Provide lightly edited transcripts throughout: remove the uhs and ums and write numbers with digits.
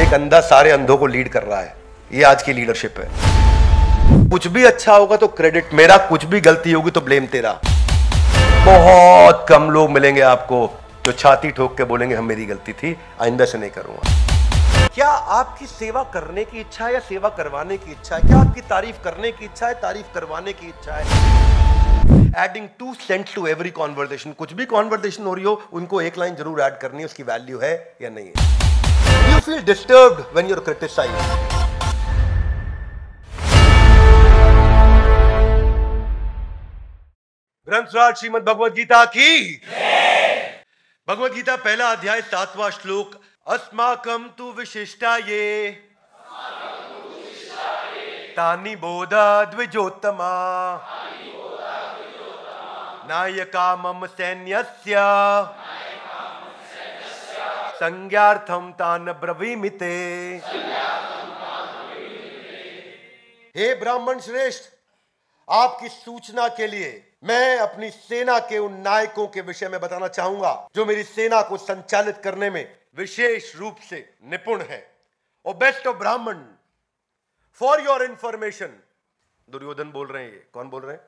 एक अंधा सारे अंधों को लीड कर रहा है। ये आज की लीडरशिप है। कुछ भी अच्छा होगा तो क्रेडिट मेरा, कुछ भी गलती होगी तो ब्लेम तेरा। बहुत कम लोग मिलेंगे आपको जो छाती ठोक के बोलेंगे हम मेरी गलती थी, आइंदा से नहीं करूंगा। क्या आपकी सेवा करने की इच्छा है या सेवा करवाने की इच्छा है? क्या आपकी तारीफ करने की इच्छा है, तारीफ करवाने की इच्छा है? Adding 2 cents to every conversation. कुछ भी कॉन्वर्सेशन हो रही हो, उनको एक लाइन जरूर ऐड करनी है, उसकी वैल्यू है या नहीं है। You feel disturbed when you are criticised. ग्रंथराज श्रीमद् भगवद गीता की। भगवद गीता पहला अध्याय 7वां श्लोक। अस्माकं तु विशिष्टाये तानि बोधा द्विजोत्तमा नायका मम सैन्यस्य संज्ञार्थं तान् ब्रवीमिते। हे ब्राह्मण श्रेष्ठ, आपकी सूचना के लिए मैं अपनी सेना के उन नायकों के विषय में बताना चाहूंगा जो मेरी सेना को संचालित करने में विशेष रूप से निपुण है। ओ बेस्ट ऑफ ब्राह्मण, फॉर योर इंफॉर्मेशन। दुर्योधन बोल रहे हैं। ये कौन बोल रहे हैं?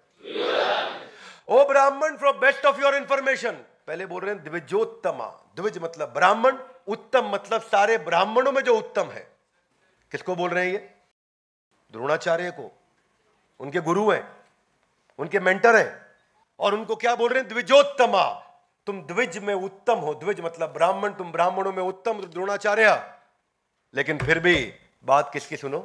ओ ब्राह्मण, for best of your information. पहले बोल रहे हैं द्विजोत्तमा। द्विज मतलब ब्राह्मण, उत्तम मतलब सारे ब्राह्मणों में जो उत्तम है। किसको बोल रहे हैं ये? द्रोणाचार्य को। उनके गुरु हैं, उनके मेंटर हैं, और उनको क्या बोल रहे हैं? द्विजोत्तमा। तुम द्विज में उत्तम हो। द्विज मतलब ब्राह्मण, तुम ब्राह्मणों में उत्तम, तो द्रोणाचार्य। लेकिन फिर भी बात किसकी सुनो?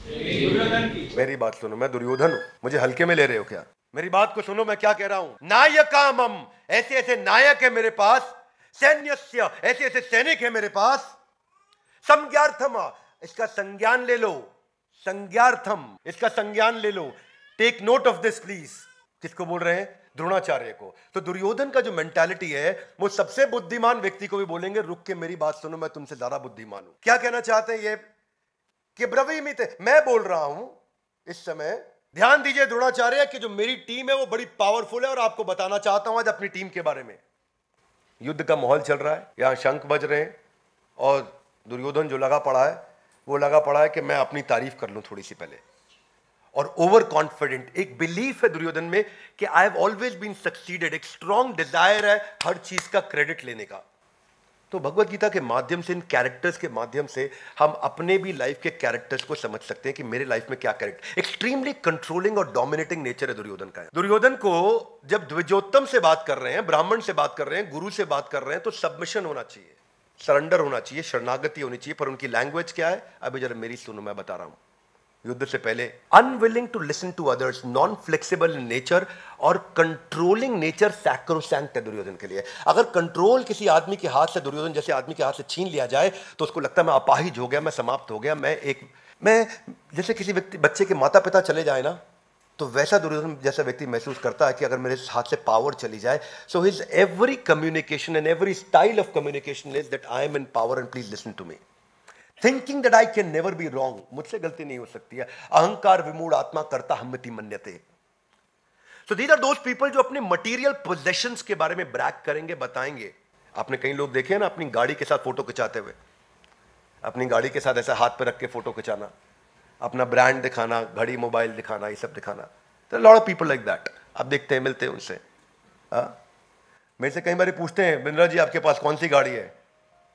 दुर्योधन की। मेरी बात सुनो, मैं दुर्योधन हूं, मुझे हल्के में ले रहे हो क्या? मेरी बात को सुनो, मैं क्या कह रहा हूं। नायकामम, ऐसे ऐसे नायक है मेरे पास। सैन्यस्य, ऐसे ऐसे सैनिक है मेरे पास। संज्ञार्थम, इसका संज्ञान ले लो। संज्ञार्थम, इसका संज्ञान ले लो। Take note of this please. किसको बोल रहे हैं? द्रोणाचार्य को। तो दुर्योधन का जो मेंटालिटी है, वो सबसे बुद्धिमान व्यक्ति को भी बोलेंगे रुक के मेरी बात सुनो, मैं तुमसे ज्यादा बुद्धिमान हूं। क्या कहना चाहते हैं ये? कि ब्रवीमिते, मैं बोल रहा हूं इस समय। ध्यान दीजिए द्रोणाचार्य कि जो मेरी टीम है वो बड़ी पावरफुल है, और आपको बताना चाहता हूं आज अपनी टीम के बारे में। युद्ध का माहौल चल रहा है, यहां शंख बज रहे हैं, और दुर्योधन जो लगा पड़ा है वो लगा पड़ा है कि मैं अपनी तारीफ कर लूं थोड़ी सी पहले। और ओवर कॉन्फिडेंट, एक बिलीफ है दुर्योधन में कि I have always been succeeded. एक स्ट्रॉन्ग डिजायर है हर चीज का क्रेडिट लेने का। तो भगवत गीता के माध्यम से, इन कैरेक्टर्स के माध्यम से हम अपने भी लाइफ के कैरेक्टर्स को समझ सकते हैं कि मेरे लाइफ में क्या कैरेक्टर। एक्सट्रीमली कंट्रोलिंग और डोमिनेटिंग नेचर है दुर्योधन का। दुर्योधन को जब द्विजोत्तम से बात कर रहे हैं, ब्राह्मण से बात कर रहे हैं, गुरु से बात कर रहे हैं, तो सबमिशन होना चाहिए, सरेंडर होना चाहिए, शरणागति होनी चाहिए। पर उनकी लैंग्वेज क्या है? अभी जरा मेरी सुनो, मैं बता रहा हूं। युद्ध से पहले unwilling to listen to others, non flexible in nature, और कंट्रोलिंग नेचर सैक्रोसैंक्ट है दुर्योधन के लिए। अगर कंट्रोल किसी आदमी के हाथ से, दुर्योधन जैसे आदमी के हाथ से छीन लिया जाए, तो उसको लगता है मैं अपाहिज हो गया, मैं समाप्त हो गया, मैं जैसे किसी व्यक्ति, बच्चे के माता पिता चले जाए ना, तो वैसा दुर्योधन जैसा व्यक्ति महसूस करता है कि अगर मेरे हाथ से पावर चली जाए। So his every communication and every style of communication is that I am in power and please listen to me. Thinking that I can never be wrong, मुझसे गलती नहीं हो सकती है। अहंकार विमूढ़ आत्मा कर्ता हम्मति मन्यते। So these are those people जो अपने मटेरियल पोजेशंस के बारे में ब्रैग करेंगे, बताएंगे। आपने कई लोग देखे हैं ना अपनी गाड़ी के साथ फोटो खिंचाते हुए, अपनी गाड़ी के साथ ऐसा हाथ पे रख के फोटो खिंचाना, अपना ब्रांड दिखाना, घड़ी मोबाइल दिखाना, ये सब दिखाना। तो lot of people like that. आप देखते हैं, मिलते हैं उनसे। मेरे से कई बार पूछते हैं बिंद्रा जी आपके पास कौन सी गाड़ी है?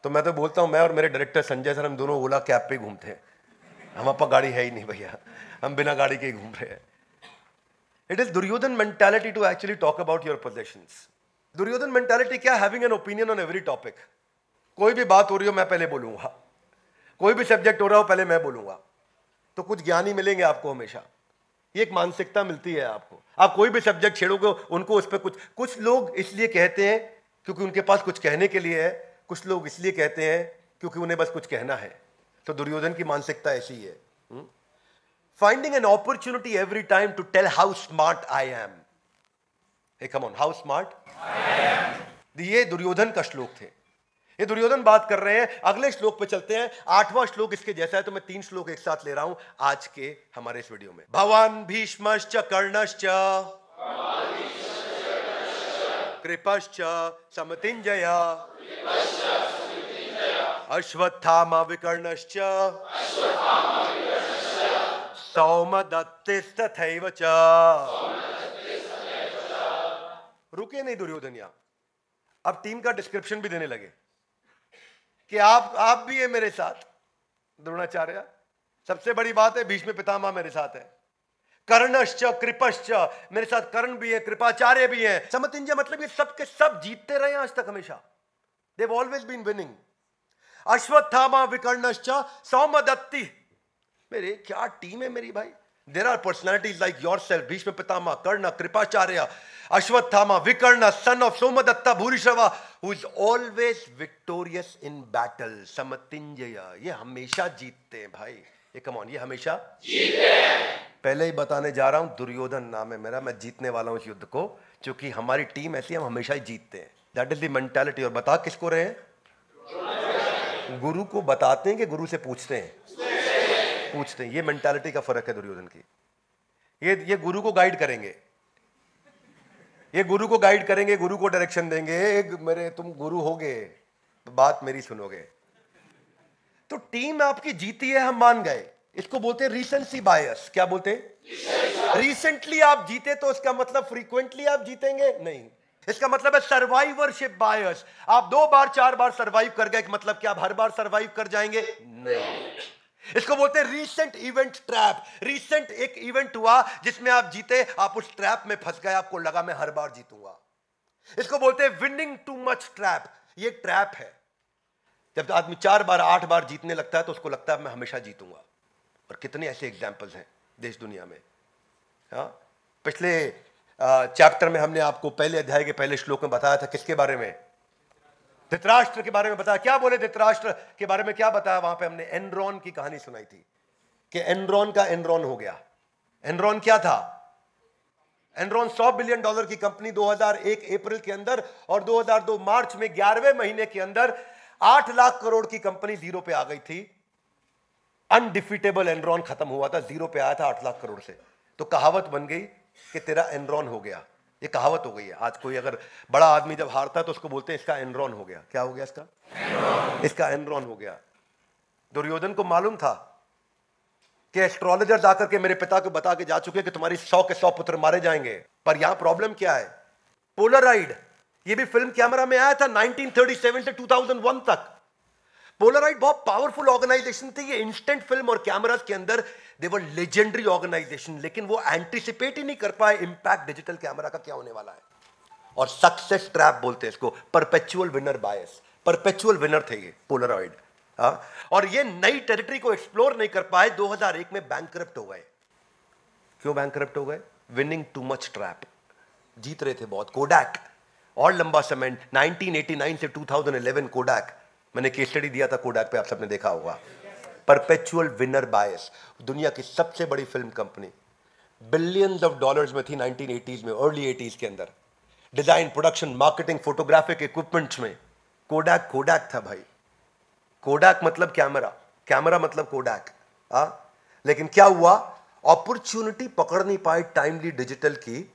तो मैं तो बोलता हूं मैं और मेरे डायरेक्टर संजय सर, हम दोनों ओला कैब पे घूमते हैं। हमारे पास गाड़ी है ही नहीं भैया, हम बिना गाड़ी के ही घूम रहे हैं। It is Duryodhana mentality to actually talk about your possessions. Duryodhana mentality क्या? Having an opinion on every topic. कोई भी बात हो रही हो मैं पहले बोलूंगा, कोई भी सब्जेक्ट हो रहा हो पहले मैं बोलूंगा। तो कुछ ज्ञानी मिलेंगे आपको हमेशा। ये एक मानसिकता मिलती है आपको। आप कोई भी सब्जेक्ट छेड़ोगे उनको उस पर कुछ लोग इसलिए कहते हैं क्योंकि उनके पास कुछ कहने के लिए है, कुछ लोग इसलिए कहते हैं क्योंकि उन्हें बस कुछ कहना है। तो दुर्योधन की मानसिकता ऐसी है। Finding an opportunity every time to tell how smart I am. Hey come on, how smart I am. ये दुर्योधन का श्लोक थे। ये दुर्योधन बात कर रहे हैं। अगले श्लोक पे चलते हैं। 8वां श्लोक इसके जैसा है, तो मैं 3 श्लोक एक साथ ले रहा हूं आज के हमारे इस वीडियो में। भवान भीष्मश्च कर्णश्च कृपश्च समतिंजय अश्वत्थामा विकर्णश्च सौमदत्तिस्तथैव च। रुके नहीं दुर्योधन यहां, अब टीम का डिस्क्रिप्शन भी देने लगे कि आप भी है मेरे साथ द्रोणाचार्य। सबसे बड़ी बात है भीष्म पितामह मेरे साथ है, कर्णश्च कृपश्च मेरे साथ कर्ण भी है, कृपाचार्य भी है। समतिंजय मतलब ये सब के सब जीतते रहे आज तक हमेशा, they have always been winning. Ashwatthama विकर्णश्च सौमदत्ति, मेरे क्या टीम है मेरी भाई। There are personalities like yourself, Bhishma Pitamah, Karna, Kripacharya, Ashwatthama, Vikarna, son of Somadatta Bhurishrava, who is always victorious in battle. समतिंजय, ये हमेशा जीतते हैं भाई, ये कम ऑन, ये हमेशा जीतते हैं। पहले ही बताने जा रहा हूं, दुर्योधन नाम है मेरा, मैं जीतने वाला हूं इस युद्ध को, क्योंकि हमारी टीम ऐसी, हम हमेशा ही जीतते हैं। That is the mentality. और बता किसको रहे हैं? गुरु को बताते हैं कि गुरु से पूछते हैं? पूछते हैं। ये मेंटालिटी का फर्क है दुर्योधन की। ये गुरु को गाइड करेंगे, ये गुरु को गाइड करेंगे, गुरु को डायरेक्शन देंगे। मेरे तुम गुरु होगे तो बात मेरी सुनोगे। तो टीम आपकी जीती है, हम मान गए। इसको बोलते हैं रीसेंसी बायस। क्या बोलते हैं? रिसेंटली आप जीते तो इसका मतलब फ्रीक्वेंटली आप जीतेंगे नहीं। इसका मतलब है सर्वाइवरशिप बायस। आप 2 बार 4 बार सर्वाइव कर गए, मतलब क्या आप हर बार सर्वाइव कर जाएंगे? नहीं। इसको बोलते हैं रीसेंट इवेंट ट्रैप। रीसेंट एक इवेंट हुआ जिसमें आप जीते, आप उस ट्रैप में फंस गए, आपको लगा मैं हर बार जीतूंगा। इसको बोलते हैं विनिंग टू मच ट्रैप। ये ट्रैप है। जब आदमी 4 बार 8 बार जीतने लगता है तो उसको लगता है मैं हमेशा जीतूंगा। और कितने ऐसे एग्जाम्पल्स हैं देश दुनिया में। हाँ, पिछले चैप्टर में हमने आपको पहले अध्याय के पहले श्लोक में बताया था किसके बारे में? धृतराष्ट्र के बारे में बताया। क्या बोले धृतराष्ट्र के बारे में? क्या बताया वहां पे? हमने एनरॉन की कहानी सुनाई थी कि एनरॉन का एनरॉन हो गया। एनरॉन क्या था? एनरॉन $100 बिलियन की कंपनी 2001 अप्रैल के अंदर, और 2002 मार्च में 11वें महीने के अंदर 8 लाख करोड़ की कंपनी जीरो पे आ गई थी। अनडिफीटेबल एनरॉन खत्म हुआ था, जीरो पे आया था 8 लाख करोड़ से। तो कहावत बन गई कि तेरा एनरॉन हो गया। ये कहावत हो गई है। आज कोई अगर बड़ा आदमी जब हारता है तो उसको बोलते हैं इसका एनरॉन हो गया। क्या हो गया इसका? इसका एनरॉन हो गया। दुर्योधन को मालूम था कि एस्ट्रोलॉजर आकर के मेरे पिता को बता के जा चुके कि तुम्हारी 100 के 100 पुत्र मारे जाएंगे। पर यहां प्रॉब्लम क्या है? पोलराइड। ये भी फिल्म कैमरा में आया था 1937 से 2001 तक। पोलराइड बहुत पावरफुल ऑर्गेनाइजेशन थी। ये इंस्टेंट फिल्म और कैमरास के अंदर दे वर लेजेंडरी ऑर्गेनाइजेशन, लेकिन वो एंटीसिपेट ही नहीं कर पाए इंपैक्ट डिजिटल कैमरा का क्या होने वाला है। और सक्सेस ट्रैप बोलते हैं इसको, परपेचुअल विनर बायस। परपेचुअल विनर थे ये पोलराइड। और ये नई टेरिटरी को एक्सप्लोर नहीं कर पाए। 2001 में बैंकरप्ट हो गए। क्यों बैंकरप्ट हो गए? Winning too much trap. जीत रहे थे बहुत। कोडैक और लंबा समय 1989 से 2011 कोडैक, मैंने केस स्टडी दिया था कोडैक पे, आप सबने देखा होगा। परपेचुअल विनर बायस। दुनिया की सबसे बड़ी film company, billions of dollars में थी 1980s में, अर्ली 80s के अंदर। Design, production, marketing, photographic equipments में कोडैक कोडैक था भाई। कोडैक मतलब कैमरा, कैमरा मतलब कोडैक। लेकिन क्या हुआ? अपॉर्चुनिटी पकड़ नहीं पाए टाइमली डिजिटल की।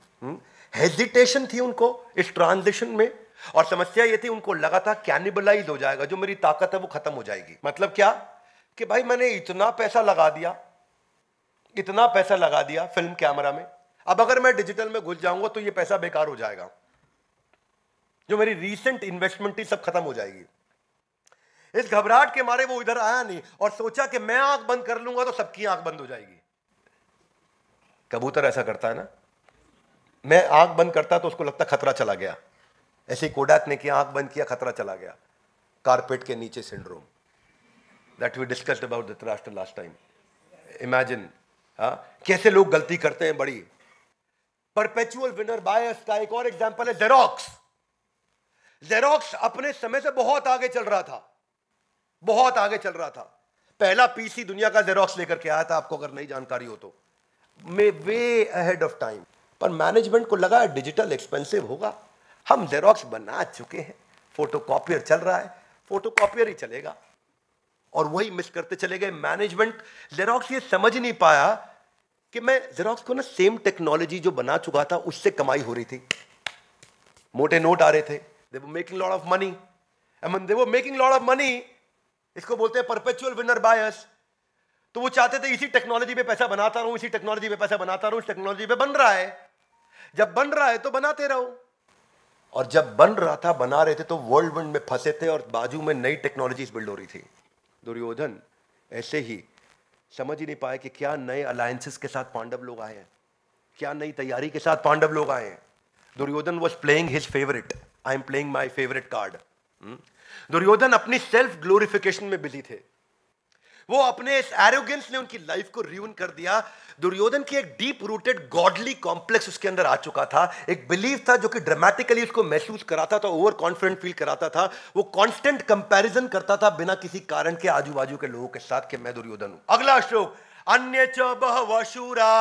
हेजिटेशन थी उनको इस ट्रांजिशन में। और समस्या ये थी, उनको लगा था कैनिबलाइज हो जाएगा, जो मेरी ताकत है वो खत्म हो जाएगी। मतलब क्या? कि भाई मैंने इतना पैसा लगा दिया, इतना पैसा लगा दिया फिल्म कैमरा में, अब अगर मैं डिजिटल में घुस जाऊंगा तो ये पैसा बेकार हो जाएगा, जो मेरी रीसेंट इन्वेस्टमेंट थी सब खत्म हो जाएगी। इस घबराहट के मारे वो इधर आया नहीं और सोचा कि मैं आंख बंद कर लूंगा तो सबकी आंख बंद हो जाएगी। कबूतर ऐसा करता है ना, मैं आंख बंद करता तो उसको लगता खतरा चला गया। ऐसे ही कोडैक ने किया, आंख बंद किया, खतरा चला गया। कारपेट के नीचे syndrome, that we discussed about Dhritarashtra last time. Imagine कैसे लोग गलती करते हैं बड़ी। परपेचुअल विनर बायस का एक और एग्जांपल है जेरोक्स। जेरोक्स अपने समय से बहुत आगे चल रहा था, बहुत आगे चल रहा था। पहला पीसी दुनिया का जेरोक्स लेकर के आया था, आपको अगर नई जानकारी हो तो, वे अहेड ऑफ टाइम। पर मैनेजमेंट को लगा डिजिटल एक्सपेंसिव होगा, हम जेरोक्स बना चुके हैं, फोटोकॉपियर चल रहा है, फोटोकॉपियर ही चलेगा। और वही मिस करते चले गए मैनेजमेंट। जेरोक्स ये समझ नहीं पाया कि मैं जेरोक्स को ना सेम टेक्नोलॉजी जो बना चुका था उससे कमाई हो रही थी। मोटे नोट आ रहे थे, they were making lot of money, and when they were making lot of money, इसको बोलते हैं परपेचुअल विनर बायस। तो वो चाहते थे इसी टेक्नोलॉजी पे पैसा बनाता रहूं, इसी टेक्नोलॉजी पे पैसा बनाता रहूं, इस टेक्नोलॉजी पे बन रहा है, जब बन रहा है तो बनाते रहो। और जब बन रहा था, बना रहे थे, तो वर्ल्ड विंड में फंसे थे और बाजू में नई टेक्नोलॉजीज बिल्ड हो रही थी। दुर्योधन ऐसे ही समझ ही नहीं पाए कि क्या नए अलायंसेस के साथ पांडव लोग आए हैं, क्या नई तैयारी के साथ पांडव लोग आए हैं। Duryodhan was playing his favourite, I am playing my favourite card. Duryodhan अपनी सेल्फ ग्लोरिफिकेशन में बिजी थे। वो अपने इस एरोगेंस ने उनकी लाइफ को रियून कर दिया। दुर्योधन की एक डीप रूटेड गॉडली कॉम्प्लेक्स उसके अंदर आ चुका था। एक बिलीफ था जो कि ड्रामेटिकली उसको महसूस कराता था, ओवर कॉन्फिडेंट फील कराता था। वो कांस्टेंट कंपैरिजन करता था बिना किसी कारण के आजू बाजू के लोगों के साथ कि मैं दुर्योधन हूं। अगला श्लोक, अन्य च बहवः शूरा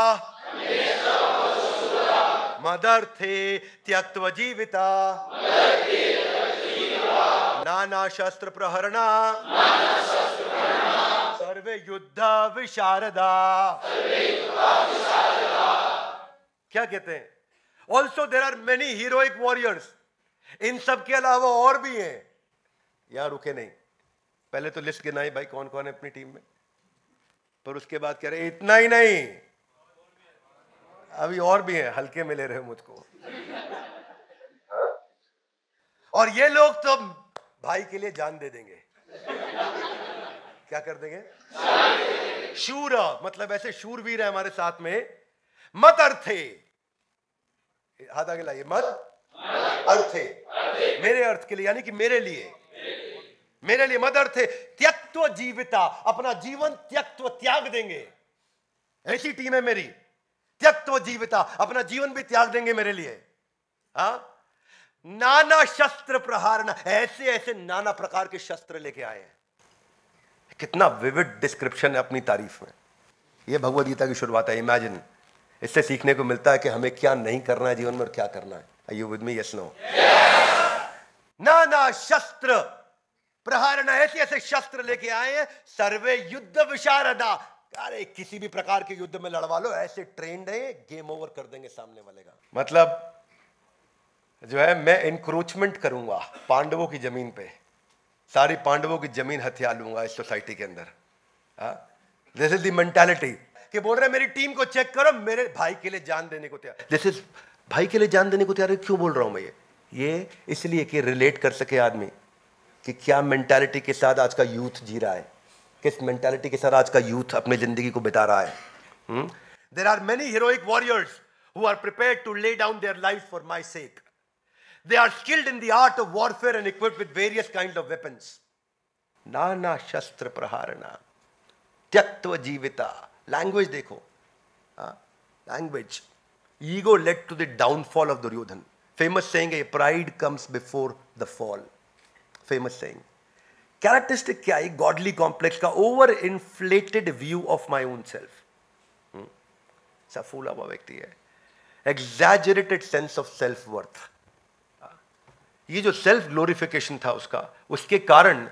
मदर्थे त्यक्त्वा जीविता नाना शस्त्र प्रहरणा सर्वे युद्ध विशारदा। क्या कहते हैं? Also there are many heroic warriors. इन सब के अलावा और भी हैं। यहां रुके नहीं, पहले तो लिस्ट गिनाई भाई कौन कौन है अपनी टीम में, पर उसके बाद कह रहे इतना ही नहीं, अभी और भी हैं। हल्के में ले रहे हो मुझको। और ये लोग तो भाई के लिए जान दे देंगे। क्या कर देंगे? शूर, मतलब ऐसे शूरवीर है हमारे साथ में। मत अर्थे, हाथ आगे लाइए, मत अर्थे, मेरे अर्थ के लिए, यानी कि मेरे लिए, मेरे लिए। मत अर्थे त्यक्त्वा जीविता, अपना जीवन त्यक्त्वा त्याग देंगे। ऐसी टीम है मेरी, त्यक्त्वा जीविता, अपना जीवन भी त्याग देंगे मेरे लिए। हाँ, नाना शस्त्र प्रहारना, ऐसे ऐसे नाना प्रकार के शस्त्र लेके आए हैं। कितना विविड डिस्क्रिप्शन है अपनी तारीफ में। यह भगवद गीता की शुरुआत है। इमेजिन, इससे सीखने को मिलता है कि हमें क्या नहीं करना है जीवन में और क्या करना है। Are you with me? Yes no? नाना शस्त्र प्रहारना, ऐसे ऐसे शस्त्र लेके आए हैं। सर्वे युद्ध विशारदा, अरे किसी भी प्रकार के युद्ध में लड़वा लो, ऐसे ट्रेंड है, गेम ओवर कर देंगे सामने वाले का। मतलब जो है, मैं इंक्रोचमेंट करूंगा पांडवों की जमीन पे, सारी पांडवों की जमीन हथिया लूंगा इस सोसाइटी के अंदर। दिस इज द मेंटालिटी कि बोल रहे मेरी टीम को चेक करो, मेरे भाई के लिए जान देने को तैयार। दिस इज भाई के लिए जान देने को तैयार है। क्यों बोल रहा हूं मैं ये इसलिए कि रिलेट कर सके आदमी कि क्या मेंटालिटी के साथ आज का यूथ जी रहा है, किस मेंटालिटी के साथ आज का यूथ अपनी जिंदगी को बिता रहा है। There are many heroic warriors who are prepared to lay down their life for my sake. They are skilled in the art of warfare and equipped with various kinds of weapons. नाना शस्त्र प्रहारना त्यक्त्वा जीविता। Language देखो, language. Ego led to the downfall of Duryodhan. Famous saying है, pride comes before the fall. Famous saying. Characteristic क्या है? Godly complex का over inflated view of my own self. सा फूला हुआ व्यक्ति है। Exaggerated sense of self worth. ये जो सेल्फ ग्लोरिफिकेशन था उसका, उसके कारण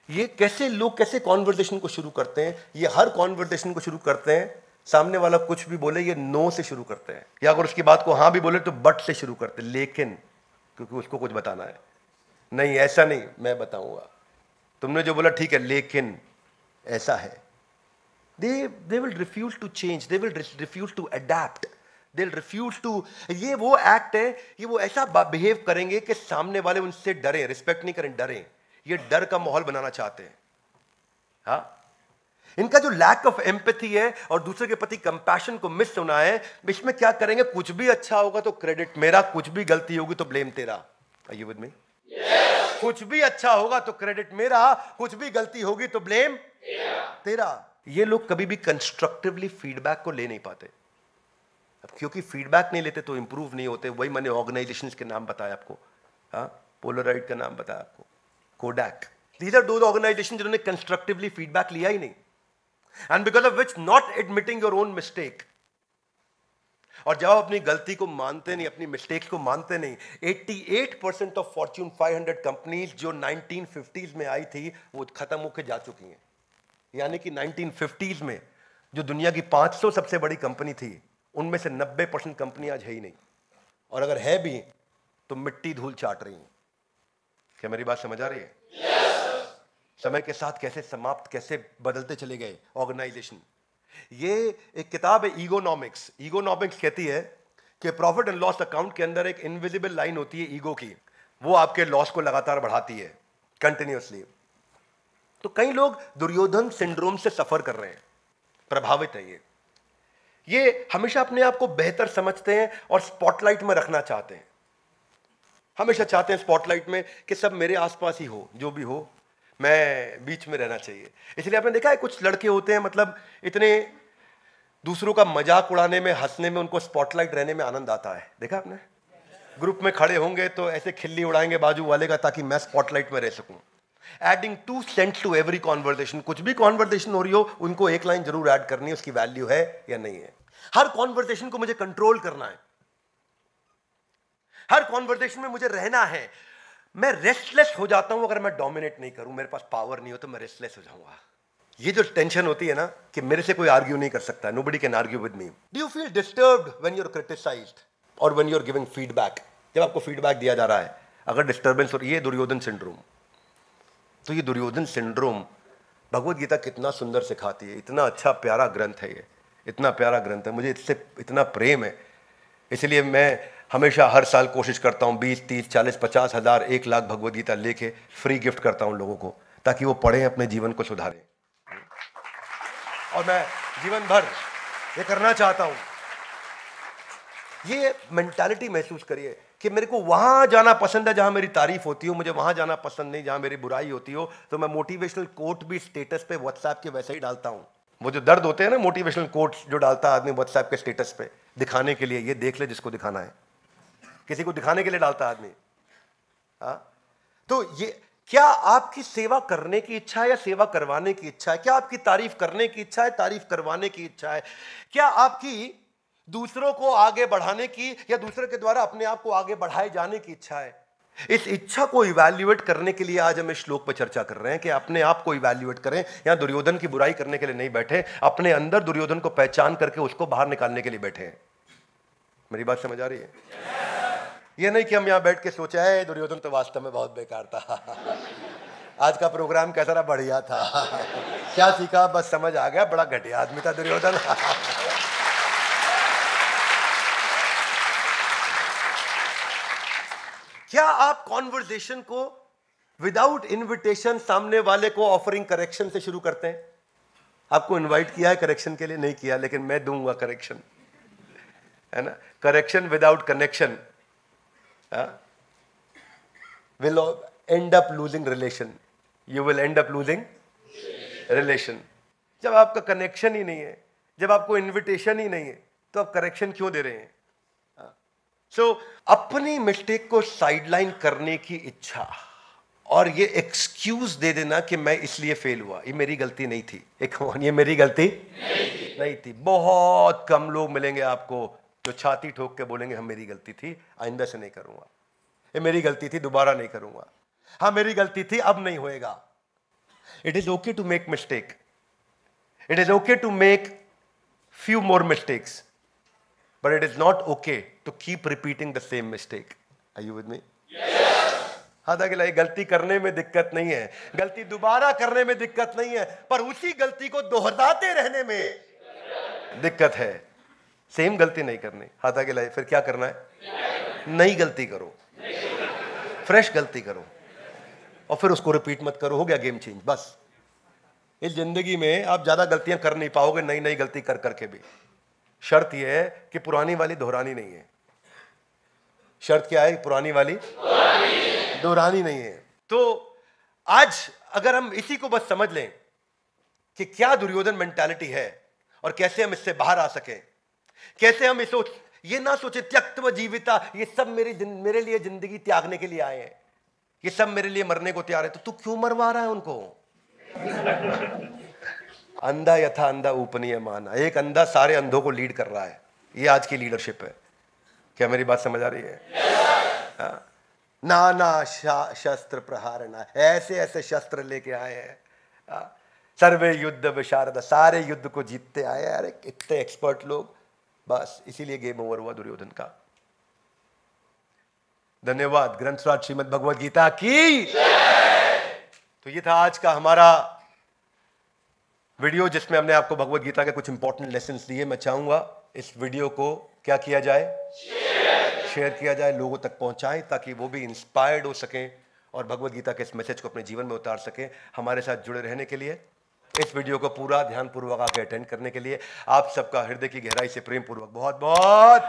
ये लोग कैसे कॉन्वर्सेशन को शुरू करते हैं। ये हर कॉन्वर्सेशन को शुरू करते हैं, सामने वाला कुछ भी बोले ये नो से शुरू करते हैं, या अगर उसकी बात को हाँ भी बोले तो बट से शुरू करते हैं। लेकिन, क्योंकि उसको कुछ बताना है। नहीं, ऐसा नहीं, मैं बताऊंगा। तुमने जो बोला ठीक है, लेकिन ऐसा है। they will refuse to change, they will refuse to adapt, they'll refuse to। ये वो एक्ट है, ये वो ऐसा बिहेव करेंगे कि सामने वाले उनसे डरे, रिस्पेक्ट नहीं करें, डरें। ये डर का माहौल बनाना चाहते हैं। हाँ, इनका जो लैक ऑफ एम्पैथी है और दूसरे के प्रति कंपैशन को मिस होना है, इसमें क्या करेंगे? कुछ भी अच्छा होगा तो क्रेडिट मेरा, कुछ भी गलती होगी तो ब्लेम तेरा। Are you with me? कुछ भी अच्छा होगा तो क्रेडिट मेरा, कुछ भी गलती होगी तो ब्लेम तेरा। ये लोग कभी भी कंस्ट्रक्टिवली फीडबैक को ले नहीं पाते। अब क्योंकि फीडबैक नहीं लेते तो इंप्रूव नहीं होते। वही मैंने ऑर्गेनाइजेशंस के नाम बताया आपको, पोलराइड का नाम बताया आपको, कोडैक। दीज आर दो ऑर्गेनाइजेशन जिन्होंने कंस्ट्रक्टिवली फीडबैक लिया ही नहीं, and because of which not admitting your own mistake. और जब आप अपनी गलती को मानते नहीं, अपनी मिस्टेक्स को मानते नहीं, 88% ऑफ फॉर्च्यून 500 कंपनीज जो 1950s में आई थी वो खत्म होकर जा चुकी हैं। यानी कि 1950s में जो दुनिया की 500 सबसे बड़ी कंपनी थी, उनमें से 90% कंपनी आज है ही नहीं, और अगर है भी तो मिट्टी धूल चाट रही हैं। क्या मेरी बात समझ आ रही है? समय के साथ कैसे समाप्त, कैसे बदलते चले गए ऑर्गेनाइजेशन। ये एक किताब है ईगोनॉमिक्स। ईगोनॉमिक्स कहती है कि प्रॉफिट एंड लॉस अकाउंट के अंदर एक इनविजिबल लाइन होती है ईगो की, वो आपके लॉस को लगातार बढ़ाती है कंटिन्यूअसली। तो कई लोग दुर्योधन सिंड्रोम से सफर कर रहे हैं, प्रभावित है। ये हमेशा अपने आप को बेहतर समझते हैं और स्पॉटलाइट में रखना चाहते हैं, हमेशा चाहते हैं स्पॉटलाइट में कि सब मेरे आसपास ही हो, जो भी हो मैं बीच में रहना चाहिए। इसलिए आपने देखा है कुछ लड़के होते हैं, मतलब इतने दूसरों का मजाक उड़ाने में, हंसने में, उनको स्पॉटलाइट रहने में आनंद आता है। देखा आपने? ग्रुप में खड़े होंगे तो ऐसे खिल्ली उड़ाएंगे बाजू वाले का ताकि मैं स्पॉटलाइट में रह सकूं। Adding 2 cents to every conversation. कुछ भी कॉन्वर्सेशन हो रही हो, उनको एक लाइन जरूर ऐड करनी है, उसकी वैल्यू है या नहीं है। हर कॉन्वर्सेशन को मुझे कंट्रोल करना है, हर कॉन्वर्सेशन में मुझे रहना है। मैं रेस्टलेस हो जाता हूं अगर मैं डोमिनेट नहीं करूं, मेरे पास पावर नहीं हो तो मैं रेस्टलेस हो जाऊंगा। ये जो टेंशन होती है ना कि मेरे से कोई आर्ग्यू नहीं कर सकता, nobody can argue with me. Do you feel disturbed when you are criticised और when you are giving feedback? जब आपको फीडबैक दिया जा रहा है अगर डिस्टर्बेंस हो रही है, ये दुर्योधन सिंड्रोम। तो ये दुर्योधन सिंड्रोम भगवद गीता कितना सुंदर सिखाती है। इतना अच्छा प्यारा ग्रंथ है ये, इतना प्यारा ग्रंथ है, मुझे इससे इतना प्रेम है। इसलिए मैं हमेशा हर साल कोशिश करता हूँ 20, 30, 40, 50 हज़ार, 1 लाख भगवद गीता लेके फ्री गिफ्ट करता हूँ लोगों को, ताकि वो पढ़ें, अपने जीवन को सुधारें। और मैं जीवन भर ये करना चाहता हूँ। ये मेंटालिटी महसूस करिए कि मेरे को वहां जाना पसंद है जहां मेरी तारीफ होती हो, मुझे वहां जाना पसंद नहीं जहां मेरी बुराई होती हो। तो मैं मोटिवेशनल कोट भी स्टेटस पे व्हाट्सएप के वैसे ही डालता हूं। वो जो दर्द होते हैं ना, मोटिवेशनल कोट्स जो डालता है आदमी व्हाट्सएप के स्टेटस पे दिखाने के लिए, ये देख ले जिसको दिखाना है, किसी को दिखाने के लिए डालता आदमी। तो ये क्या आपकी सेवा करने की इच्छा है या सेवा करवाने की इच्छा है? क्या आपकी तारीफ करने की इच्छा है, तारीफ करवाने की इच्छा है? क्या आपकी दूसरों को आगे बढ़ाने की या दूसरे के द्वारा अपने आप को आगे बढ़ाए जाने की इच्छा है? इस इच्छा को इवैल्यूएट करने के लिए आज हम इस श्लोक पर चर्चा कर रहे हैं कि अपने आप को इवैल्यूएट करें। यहां दुर्योधन की बुराई करने के लिए नहीं बैठे, अपने अंदर दुर्योधन को पहचान करके उसको बाहर निकालने के लिए बैठे हैं। मेरी बात समझ आ रही है? ये नहीं कि हम यहां बैठ के सोचा है दुर्योधन तो वास्तव में बहुत बेकार था, आज का प्रोग्राम कैसा रहा, बढ़िया था, क्या सीखा, बस समझ आ गया, बड़ा घटिया आदमी था दुर्योधन। क्या आप कॉन्वर्सेशन को विदाउट इनविटेशन सामने वाले को ऑफरिंग करेक्शन से शुरू करते हैं? आपको इनवाइट किया है करेक्शन के लिए? नहीं किया, लेकिन मैं दूंगा करेक्शन, है ना? Correction without connection will end up losing relation. You will end up losing relation. जब आपका कनेक्शन ही नहीं है, जब आपको इनविटेशन ही नहीं है, तो आप करेक्शन क्यों दे रहे हैं? अपनी मिस्टेक को साइडलाइन करने की इच्छा और ये एक्सक्यूज दे देना कि मैं इसलिए फेल हुआ, ये मेरी गलती नहीं थी। ये मेरी गलती नहीं थी। बहुत कम लोग मिलेंगे आपको जो छाती ठोक के बोलेंगे हम मेरी गलती थी, आइंदा से नहीं करूंगा, ये मेरी गलती थी, दोबारा नहीं करूंगा, हाँ मेरी गलती थी, अब नहीं होएगा। It is okay to make mistake, it is okay to make few more mistakes, but it is not okay to keep repeating the same mistake. Are you with me? Yes. हादा के लिए गलती करने में दिक्कत नहीं है, गलती दोबारा करने में दिक्कत नहीं है, पर उसी गलती को दोहराते रहने में दिक्कत है। सेम गलती नहीं करनी। हादा के लिए फिर क्या करना है? नई गलती करो, फ्रेश गलती करो और फिर उसको रिपीट मत करो। हो गया गेम चेंज। बस इस जिंदगी में आप ज्यादा गलतियां कर नहीं पाओगे, नई नई गलती कर करके भी। शर्त यह है कि पुरानी वाली दोहरानी नहीं है। शर्त क्या है? पुरानी वाली दोहरानी नहीं है। तो आज अगर हम इसी को बस समझ लें कि क्या दुर्योधन मेंटालिटी है और कैसे हम इससे बाहर आ सकें, कैसे हम इसको ये ना सोचे त्यक्त्व जीविता, ये सब मेरे लिए जिंदगी त्यागने के लिए आए हैं, ये सब मेरे लिए मरने को तैयार है, तो तू क्यों मरवा रहा है उनको? अंधा यथा अंधा उपनीय माना। एक अंधा सारे अंधों को लीड कर रहा है। ये आज की लीडरशिप है। क्या मेरी बात समझ आ रही है? नाना शस्त्र प्रहारना, ऐसे ऐसे शस्त्र लेके आए हैं। सर्वे युद्ध विशारद, सारे युद्ध को जीतते आए। अरे इतने एक्सपर्ट लोग, बस इसीलिए गेम ओवर हुआ दुर्योधन का। धन्यवाद। ग्रंथराज श्रीमद् भगवद गीता की। तो ये था आज का हमारा वीडियो जिसमें हमने आपको भगवत गीता के कुछ इंपॉर्टेंट लेसन्स दिए। मैं चाहूंगा इस वीडियो को क्या किया जाए, शेयर किया जाए, लोगों तक पहुंचाएं ताकि वो भी इंस्पायर्ड हो सकें और भगवत गीता के इस मैसेज को अपने जीवन में उतार सकें। हमारे साथ जुड़े रहने के लिए, इस वीडियो को पूरा ध्यानपूर्वक आके अटेंड करने के लिए आप सबका हृदय की गहराई से प्रेम पूर्वक बहुत बहुत